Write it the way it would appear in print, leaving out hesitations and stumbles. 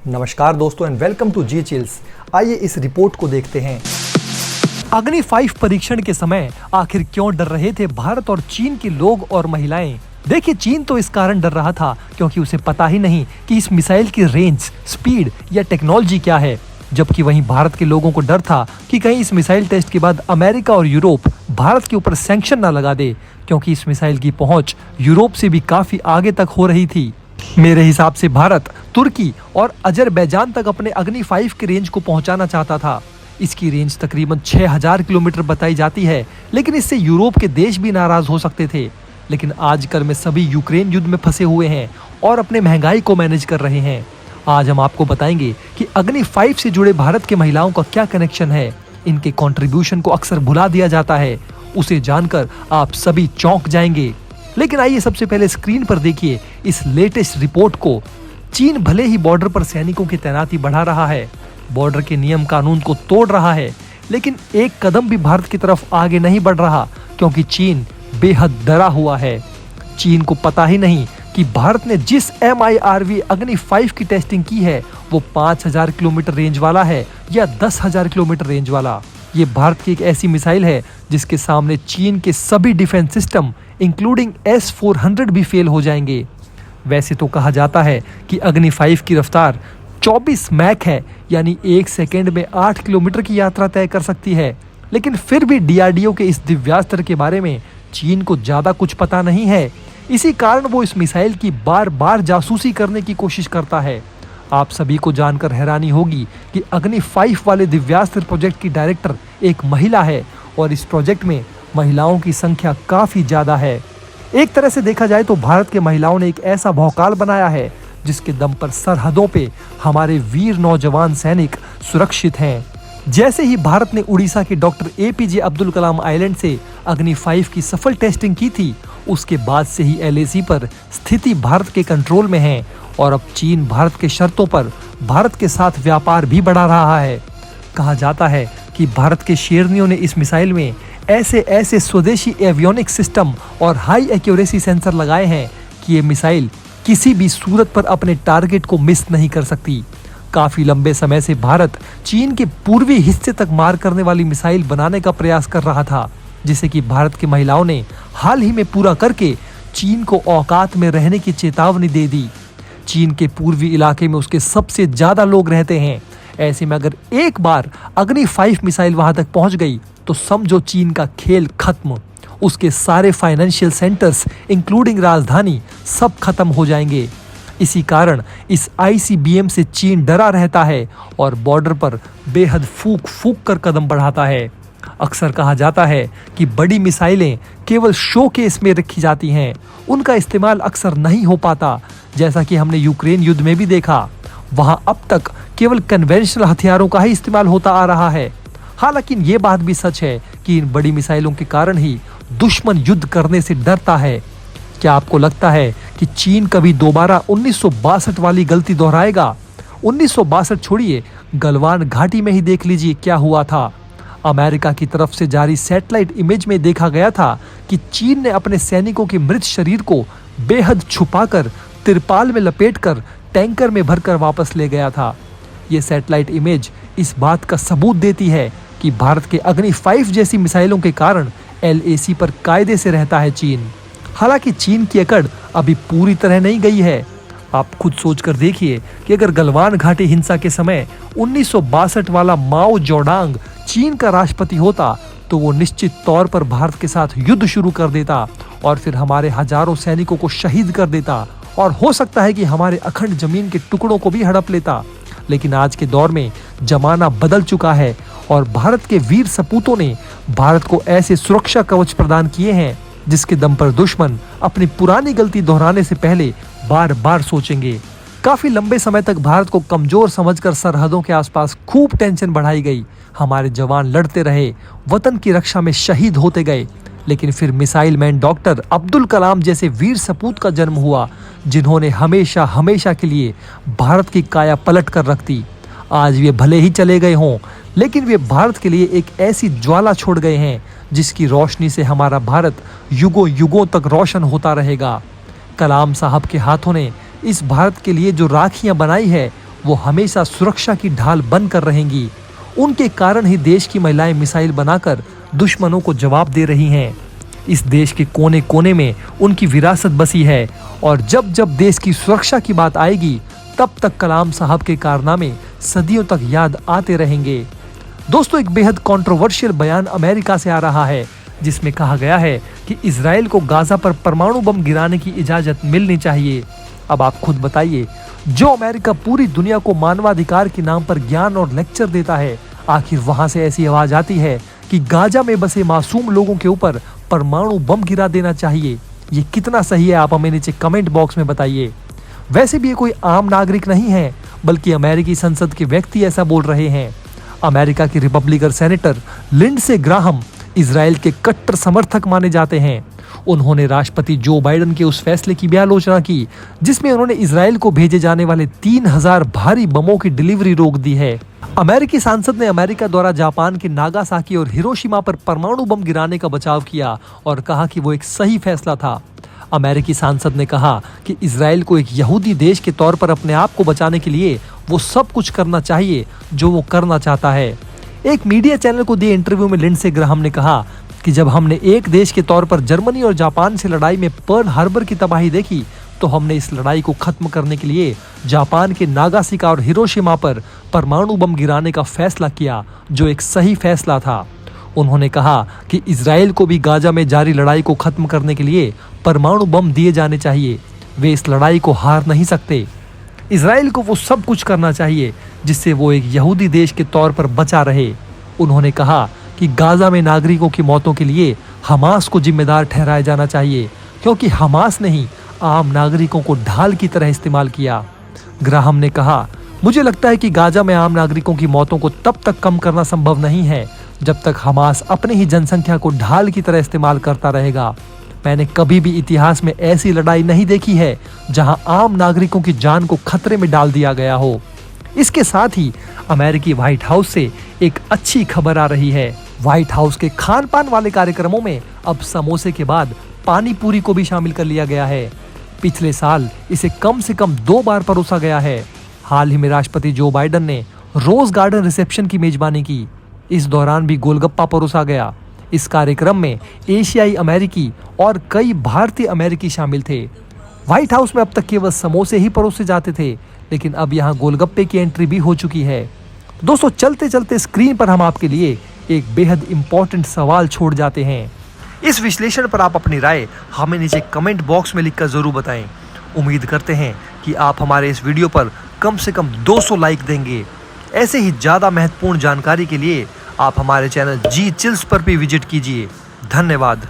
नमस्कार दोस्तों and welcome to G Chills. आइए इस रिपोर्ट को देखते हैं। अग्नि 5 परीक्षण के समय आखिर क्यों डर रहे थे भारत और चीन के लोग और महिलाएं? देखिए, चीन तो इस कारण डर रहा था क्योंकि उसे पता ही नहीं कि इस मिसाइल की रेंज, स्पीड या टेक्नोलॉजी क्या है, जबकि वहीं भारत के लोगों को डर था कि कहीं इस मिसाइल टेस्ट के बाद अमेरिका और यूरोप भारत के ऊपर सैंक्शन न लगा दे, क्योंकि इस मिसाइल की पहुंच यूरोप से भी काफी आगे तक हो रही थी। मेरे हिसाब से भारत तुर्की और अजरबैजान तक अपने अग्नि 5 की रेंज को पहुंचाना चाहता था। इसकी रेंज तकरीबन 6000 किलोमीटर बताई जाती है, लेकिन इससे यूरोप के देश भी नाराज हो सकते थे। लेकिन आजकल में सभी यूक्रेन युद्ध में फंसे हुए हैं और अपने महंगाई को मैनेज कर रहे हैं। आज हम आपको बताएंगे कि अग्नि 5 से जुड़े भारत के महिलाओं का क्या कनेक्शन है। इनके कंट्रीब्यूशन को अक्सर भुला दिया जाता है, उसे जानकर आप सभी चौंक जाएंगे। लेकिन आइए सबसे पहले स्क्रीन पर देखिए इस लेटेस्ट रिपोर्ट को। चीन भले ही बॉर्डर पर सैनिकों की तैनाती बढ़ा रहा है, बॉर्डर के नियम कानून को तोड़ रहा है, लेकिन एक कदम भी भारत की तरफ आगे नहीं बढ़ रहा, क्योंकि चीन बेहद डरा हुआ है। चीन को पता ही नहीं कि भारत ने जिस MIRV अग्नि 5 की टेस्टिंग की है वो 5000 किलोमीटर रेंज वाला है या 10,000 किलोमीटर रेंज वाला। ये भारत की एक ऐसी मिसाइल है जिसके सामने चीन के सभी डिफेंस सिस्टम इंक्लूडिंग S-400 भी फेल हो जाएंगे। वैसे तो कहा जाता है कि अग्नि 5 की रफ्तार 24 मैक है, यानी 1 सेकेंड में 8 किलोमीटर की यात्रा तय कर सकती है, लेकिन फिर भी DRDO के इस दिव्यास्त्र के बारे में चीन को ज्यादा कुछ पता नहीं है। इसी कारण वो इस मिसाइल की बार बार जासूसी करने की कोशिश करता है। आप सभी को जानकर हैरानी होगी कि अग्नि 5 वाले दिव्यास्त्र प्रोजेक्ट की डायरेक्टर एक महिला है और इस प्रोजेक्ट में महिलाओं की संख्या काफी ज्यादा है। एक तरह से देखा जाए तो भारत के महिलाओं ने एक ऐसा भौकाल बनाया है जिसके दम पर सरहदों पे हमारे वीर नौजवान सैनिक सुरक्षित हैं। जैसे ही भारत ने उड़ीसा के doctor APJ Abdul Kalam island से अग्नि 5 की सफल टेस्टिंग की थी, उसके बाद से ही LAC पर स्थिति भारत के कंट्रोल में है और अब चीन भारत के शर्तों पर भारत के साथ व्यापार भी बढ़ा रहा है। कहा जाता है कि भारत के शेरनियों ने इस मिसाइल में ऐसे स्वदेशी एवियोनिक्स सिस्टम और हाई एक्यूरेसी सेंसर लगाए हैं कि ये मिसाइल किसी भी सूरत पर अपने टारगेट को मिस नहीं कर सकती। काफी लंबे समय से भारत चीन के पूर्वी हिस्से तक मार करने वाली मिसाइल बनाने का प्रयास कर रहा था, जिसे कि भारत की महिलाओं ने हाल ही में पूरा करके चीन को औकात में रहने की चेतावनी दे दी। चीन के पूर्वी इलाके में उसके सबसे ज्यादा लोग रहते हैं। ऐसे में अगर एक बार अग्नि 5 मिसाइल वहां तक पहुंच गई तो समझो चीन का खेल खत्म। उसके सारे फाइनेंशियल सेंटर्स इंक्लूडिंग राजधानी सब खत्म हो जाएंगे। इसी कारण इस ICBM से चीन डरा रहता है और बॉर्डर पर बेहद फूक फूक कर कदम बढ़ाता है। अक्सर कहा जाता है कि बड़ी मिसाइलें केवल शो केस में रखी जाती हैं, उनका इस्तेमाल अक्सर नहीं हो पाता, जैसा कि हमने यूक्रेन युद्ध में भी देखा। वहां अब तक केवल कन्वेंशनल हथियारों का ही इस्तेमाल होता आ रहा है। हालांकि ये बात भी सच है कि इन बड़ी मिसाइलों के कारण ही दुश्मन युद्ध करने से डरता है। क्या आपको लगता है कि चीन कभी दोबारा 1962 वाली गलती दोहराएगा? 1962 छोड़िए, गलवान घाटी में ही देख लीजिए क्या हुआ था। अमेरिका की तरफ से जारी सैटेलाइट इमेज में देखा गया था कि चीन ने अपने सैनिकों के मृत शरीर को बेहद छुपाकर तिरपाल में लपेटकर टैंकर में भरकर वापस ले गया था। ये सैटेलाइट इमेज इस बात का सबूत देती है कि भारत के अग्नि 5 जैसी मिसाइलों के कारण LAC पर कायदे से रहता है चीन। हालांकि चीन की अकड़ अभी पूरी तरह नहीं गई है। आप खुद सोचकर देखिए कि अगर गलवान घाटी हिंसा के समय 1962 वाला माओ जोडांग चीन का राष्ट्रपति होता तो वो निश्चित तौर पर भारत के साथ युद्ध शुरू कर देता और फिर हमारे हजारों सैनिकों को शहीद कर देता और हो सकता है कि हमारे अखंड जमीन के टुकड़ों को भी हड़प लेता। लेकिन आज के दौर में जमाना बदल चुका है और भारत के वीर सपूतों ने भारत को ऐसे सुरक्षा कवच प्रदान किए हैं जिसके दम पर दुश्मन अपनी पुरानी गलती दोहराने से पहले बार बार सोचेंगे। काफी लंबे समय तक भारत को कमजोर समझकर सरहदों के आसपास खूब टेंशन बढ़ाई गई। हमारे जवान लड़ते रहे, वतन की रक्षा में शहीद होते गए, लेकिन फिर missile man doctor Abdul Kalam जैसे वीर सपूत का जन्म हुआ, जिन्होंने हमेशा हमेशा के लिए भारत की काया पलट कर रख दी। आज वे भले ही चले गए हों, लेकिन वे भारत के लिए एक ऐसी ज्वाला छोड़ गए हैं जिसकी रोशनी से हमारा भारत युगों युगों तक रोशन होता रहेगा। कलाम साहब के हाथों ने इस भारत के लिए जो राखियां बनाई है वो हमेशा सुरक्षा की ढाल बनकर रहेंगी। उनके कारण ही देश की महिलाएं मिसाइल बनाकर दुश्मनों को जवाब दे रही हैं। इस देश के कोने कोने में उनकी विरासत बसी है और जब जब देश की सुरक्षा की बात आएगी तब तक कलाम साहब के कारनामे सदियों तक याद आते रहेंगे। दोस्तों, एक बेहद कंट्रोवर्शियल बयान अमेरिका से आ रहा है जिसमें कहा गया है कि इजराइल को गाजा पर परमाणु बम गिराने की इजाजत मिलनी चाहिए। अब आप खुद बताइए, जो अमेरिका पूरी दुनिया को मानवाधिकार के नाम पर ज्ञान और लेक्चर देता है, आखिर वहां से ऐसी आवाज आती है कि गाजा में बसे मासूम लोगों के ऊपर परमाणु बम गिरा देना चाहिए। ये कितना सही है, आप हमें नीचे कमेंट बॉक्स में बताइए। वैसे भी ये कोई आम नागरिक नहीं है, बल्कि अमेरिकी संसद के व्यक्ति ऐसा बोल रहे हैं। अमेरिका के Republican senator Lindsey Graham Israel के कट्टर समर्थक माने जाते हैं। उन्होंने राष्ट्रपति जो बाइडेन के उस फैसले की भी आलोचना की जिसमें उन्होंने इजराइल को भेजे जाने वाले 3000 भारी बमों की डिलीवरी रोक दी है। अमेरिकी सांसद ने अमेरिका द्वारा जापान के नागासाकी और हिरोशिमा पर परमाणु बम गिराने का बचाव किया और कहा कि वो एक सही फैसला था। अमेरिकी सांसद ने कहा कि इजराइल को एक यहूदी देश के तौर पर अपने आप को बचाने के लिए वो सब कुछ करना चाहिए जो वो करना चाहता है। एक मीडिया चैनल को दिए इंटरव्यू में लिंडसे ग्राहम ने कहा कि जब हमने एक देश के तौर पर जर्मनी और जापान से लड़ाई में पर्ल हार्बर की तबाही देखी तो हमने इस लड़ाई को खत्म करने के लिए जापान के नागासाकी और हिरोशिमा पर परमाणु बम गिराने का फैसला किया, जो एक सही फैसला था। उन्होंने कहा कि इजराइल को भी गाजा में जारी लड़ाई को खत्म करने के लिए परमाणु बम दिए जाने चाहिए। वे इस लड़ाई को हार नहीं सकते। इजराइल को वो सब कुछ करना चाहिए जिससे वो एक यहूदी देश के तौर पर बचा रहे। उन्होंने कहा कि गाजा में नागरिकों की मौतों के लिए हमास को जिम्मेदार ठहराया जाना चाहिए, क्योंकि हमास ने ही आम नागरिकों को ढाल की तरह इस्तेमाल किया। ग्राहम ने कहा, मुझे लगता है कि गाजा में आम नागरिकों की मौतों को तब तक कम करना संभव नहीं है जब तक हमास अपनी ही जनसंख्या को ढाल की तरह इस्तेमाल करता रहेगा। मैंने कभी भी इतिहास में ऐसी लड़ाई नहीं देखी है जहां आम नागरिकों की जान को खतरे में डाल दिया गया हो। इसके साथ ही अमेरिकी व्हाइट हाउस से एक अच्छी खबर आ रही है। व्हाइट हाउस के खान पान वाले कार्यक्रमों में अब समोसे के बाद पानी पूरी को भी शामिल कर लिया गया है। पिछले साल इसे कम से कम 2 बार परोसा गया है। हाल ही में राष्ट्रपति जो बाइडेन ने रोज गार्डन रिसेप्शन की मेजबानी की। इस दौरान भी गोलगप्पा परोसा गया। इस कार्यक्रम में एशियाई अमेरिकी और कई भारतीय अमेरिकी शामिल थे। व्हाइट हाउस में अब तक केवल समोसे ही परोसे जाते थे, लेकिन अब यहाँ गोलगप्पे की एंट्री भी हो चुकी है। दोस्तों, चलते चलते स्क्रीन पर हम आपके लिए एक बेहद इंपॉर्टेंट सवाल छोड़ जाते हैं। इस विश्लेषण पर आप अपनी राय हमें नीचे कमेंट बॉक्स में लिखकर जरूर बताएं। उम्मीद करते हैं कि आप हमारे इस वीडियो पर कम से कम 200 लाइक देंगे। ऐसे ही ज़्यादा महत्वपूर्ण जानकारी के लिए आप हमारे चैनल जी चिल्स पर भी विजिट कीजिए। धन्यवाद।